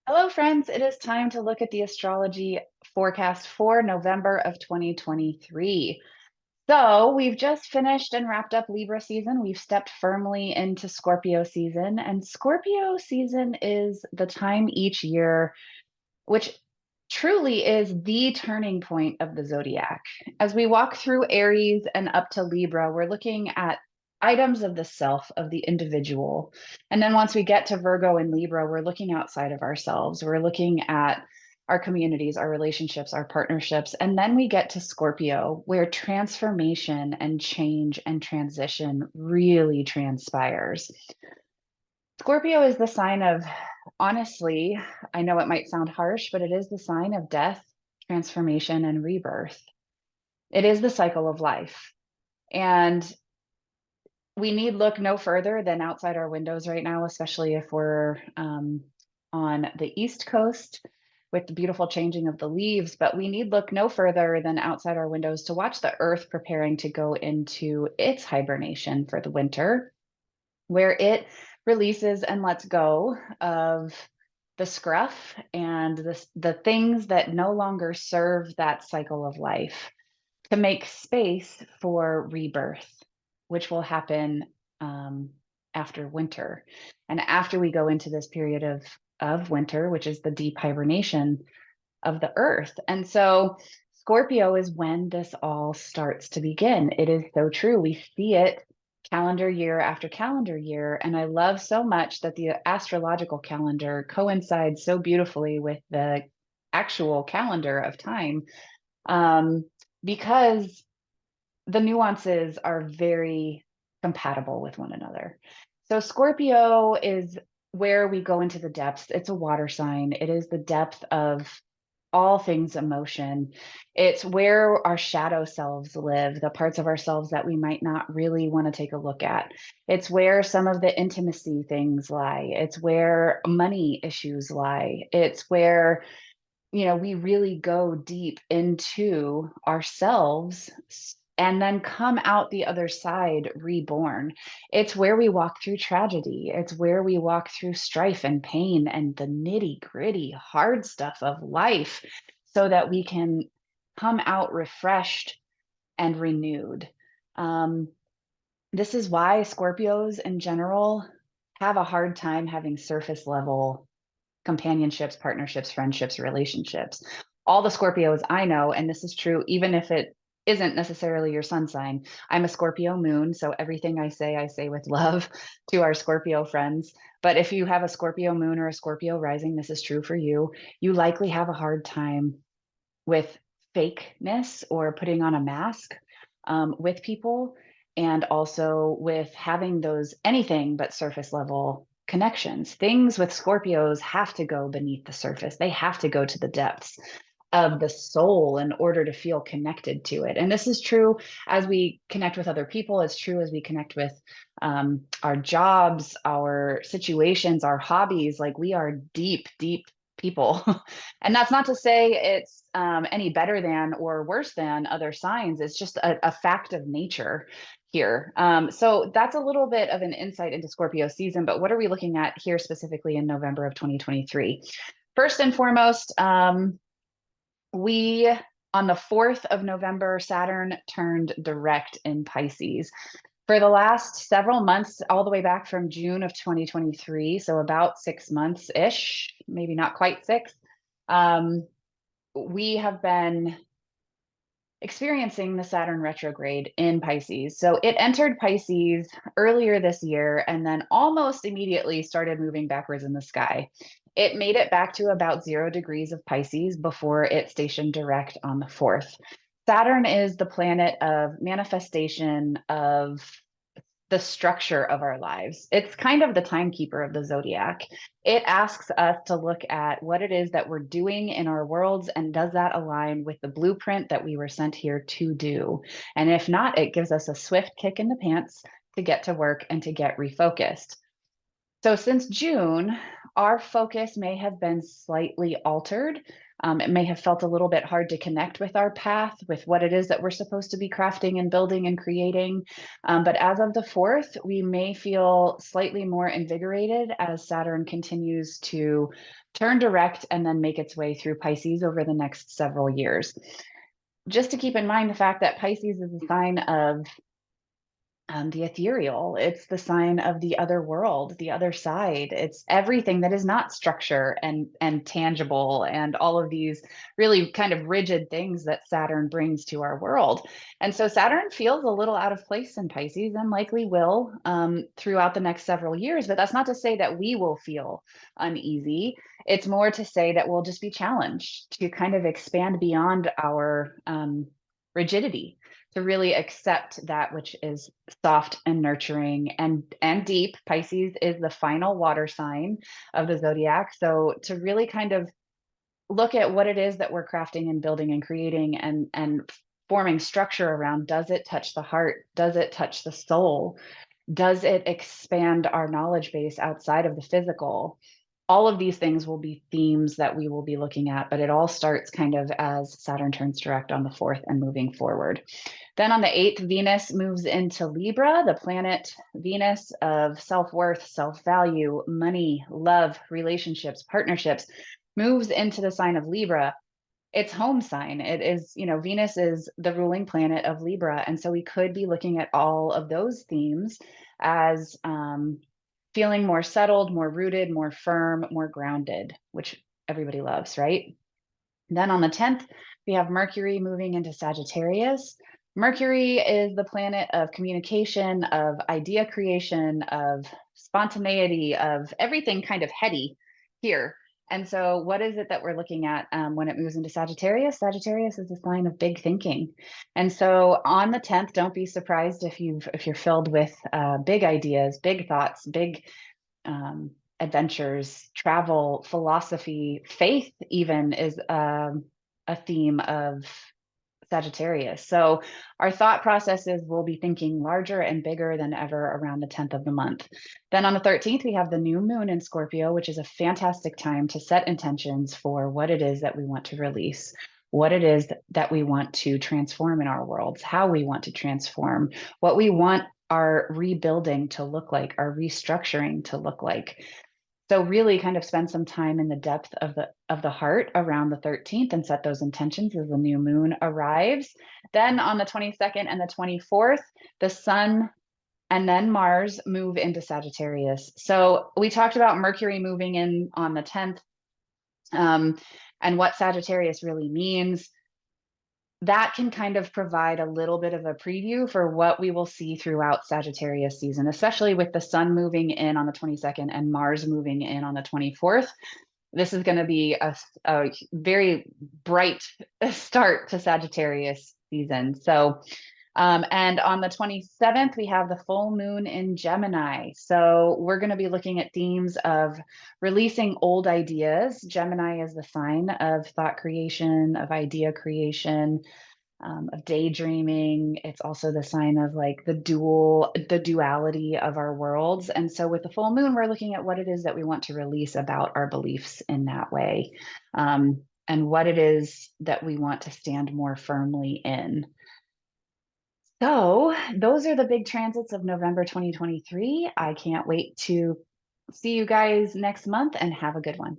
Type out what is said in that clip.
Hello, friends. It is time to look at the astrology forecast for November of 2023. So, we've just finished and wrapped up Libra season. We've stepped firmly into Scorpio season, and Scorpio season is the time each year which truly is the turning point of the zodiac. As we walk through Aries and up to Libra, we're looking at items of the self, of the individual. And then once we get to Virgo and Libra, we're looking outside of ourselves. We're looking at our communities, our relationships, our partnerships. And then we get to Scorpio, where transformation and change and transition really transpires. Scorpio is the sign of, honestly, I know it might sound harsh, but it is the sign of death, transformation, and rebirth. It is the cycle of life. And we need look no further than outside our windows right now, especially if we're on the East Coast with the beautiful changing of the leaves. But we need look no further than outside our windows to watch the earth preparing to go into its hibernation for the winter, where it releases and lets go of the scruff and the things that no longer serve that cycle of life to make space for rebirth, which will happen after winter. And after we go into this period of winter, which is the deep hibernation of the earth. And so Scorpio is when this all starts to begin. It is so true. We see it calendar year after calendar year. And I love so much that the astrological calendar coincides so beautifully with the actual calendar of time, um, because the nuances are very compatible with one another. So Scorpio is where we go into the depths. It's a water sign. It is the depth of all things emotion. It's where our shadow selves live, the parts of ourselves that we might not really want to take a look at. It's where some of the intimacy things lie. It's where money issues lie. It's where, we really go deep into ourselves and then come out the other side reborn. It's where we walk through tragedy. It's where we walk through strife and pain and the nitty gritty hard stuff of life so that we can come out refreshed and renewed. Um, this is why Scorpios in general have a hard time having surface level companionships, partnerships, friendships, relationships. All the Scorpios I know, and this is true even if it isn't necessarily your sun sign. I'm a Scorpio moon, so everything I say with love to our Scorpio friends. But if you have a Scorpio moon or a Scorpio rising, this is true for you. You likely have a hard time with fakeness or putting on a mask with people, and also with having those anything but surface level connections. Things with Scorpios have to go beneath the surface, they have to go to the depths of the soul in order to feel connected to it. And this is true as we connect with other people. It's true as we connect with our jobs, our situations, our hobbies. Like, we are deep, deep people. And that's not to say it's any better than or worse than other signs. It's just a fact of nature here. So that's a little bit of an insight into Scorpio season. But what are we looking at here specifically in November of 2023? First and foremost, we on the 4th of November, Saturn turned direct in Pisces. For the last several months, all the way back from June of 2023, so about 6 months ish, maybe not quite six, we have been experiencing the Saturn retrograde in Pisces. So it entered Pisces earlier this year and then almost immediately started moving backwards in the sky. It made it back to about 0 degrees of Pisces before it stationed direct on the 4th. Saturn is the planet of manifestation, of the structure of our lives. It's kind of the timekeeper of the zodiac. It asks us to look at what it is that we're doing in our worlds, and does that align with the blueprint that we were sent here to do? And if not, it gives us a swift kick in the pants to get to work and to get refocused. So since June, our focus may have been slightly altered. It may have felt a little bit hard to connect with our path, with what it is that we're supposed to be crafting and building and creating. But as of the 4th, we may feel slightly more invigorated as Saturn continues to turn direct and then make its way through Pisces over the next several years. Just to keep in mind the fact that Pisces is a sign of the ethereal. It's the sign of the other world, the other side. It's everything that is not structure and tangible and all of these really kind of rigid things that Saturn brings to our world. And so Saturn feels a little out of place in Pisces and likely will throughout the next several years. But that's not to say that we will feel uneasy. It's more to say that we'll just be challenged to kind of expand beyond our rigidity, to really accept that which is soft and nurturing and deep. Pisces is the final water sign of the zodiac. So to really kind of look at what it is that we're crafting and building and creating and forming structure around. Does it touch the heart? Does it touch the soul? Does it expand our knowledge base outside of the physical? All of these things will be themes that we will be looking at, but it all starts kind of as Saturn turns direct on the 4th and moving forward. Then on the 8th, Venus moves into Libra, the planet Venus of self-worth, self-value, money, love, relationships, partnerships, moves into the sign of Libra. Its home sign. It is, Venus is the ruling planet of Libra. And so we could be looking at all of those themes as feeling more settled, more rooted, more firm, more grounded, which everybody loves, right? Then on the 10th, we have Mercury moving into Sagittarius. Mercury is the planet of communication, of idea creation, of spontaneity, of everything kind of heady here. And so, what is it that we're looking at when it moves into Sagittarius? Sagittarius is a sign of big thinking, and so on the 10th, don't be surprised if you're filled with big ideas, big thoughts, big adventures, travel, philosophy, faith, even is a theme of Sagittarius. So our thought processes will be thinking larger and bigger than ever around the 10th of the month. Then on the 13th, we have the new moon in Scorpio, which is a fantastic time to set intentions for what it is that we want to release, what it is that we want to transform in our worlds, how we want to transform, what we want our rebuilding to look like, our restructuring to look like. So really kind of spend some time in the depth of the heart around the 13th and set those intentions as the new moon arrives. Then on the 22nd and the 24th, the sun and then Mars move into Sagittarius. So we talked about Mercury moving in on the 10th, and what Sagittarius really means. That can kind of provide a little bit of a preview for what we will see throughout Sagittarius season, especially with the sun moving in on the 22nd and Mars moving in on the 24th. This is going to be a very bright start to Sagittarius season. So, and on the 27th, we have the full moon in Gemini. So we're going to be looking at themes of releasing old ideas. Gemini is the sign of thought creation, of idea creation, of daydreaming. It's also the sign of like the duality of our worlds. And so with the full moon, we're looking at what it is that we want to release about our beliefs in that way, and what it is that we want to stand more firmly in. So those are the big transits of November 2023. I can't wait to see you guys next month, and have a good one.